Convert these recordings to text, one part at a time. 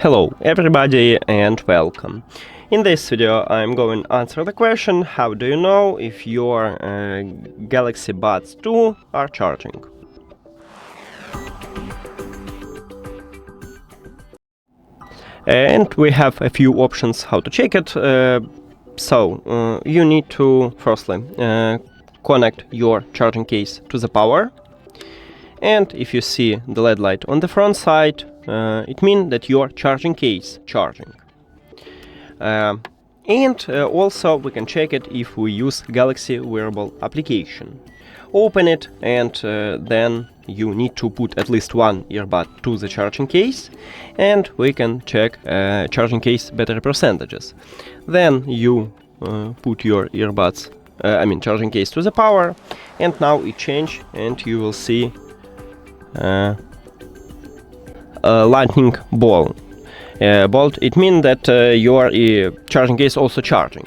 Hello everybody and welcome. In this video I'm going to answer the question: how do you know if your Galaxy Buds 2 are charging? And we have a few options how to check it. You need to firstly connect your charging case to the power. And if you see the LED light on the front side, it means that your charging case charging. Also we can check it if we use Galaxy Wearable application. Open it and then you need to put at least one earbud to the charging case, and we can check charging case battery percentages. Then you put your charging case to the power, and now it change and you will see lightning bolt. It means that your charging case also charging.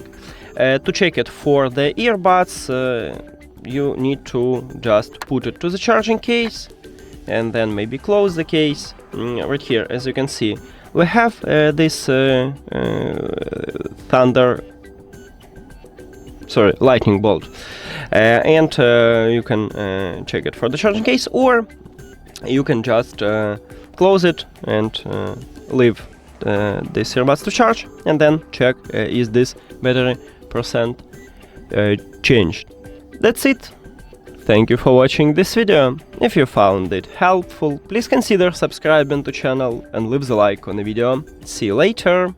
To check it for the earbuds, you need to just put it to the charging case and then maybe close the case. Right here, as you can see, we have this lightning bolt, and you can check it for the charging case, or you can just close it and leave this earbuds to charge, and then check is this battery percent changed. That's it. Thank you for watching this video. If you found it helpful, please consider subscribing to channel and leave the like on the video. See you later.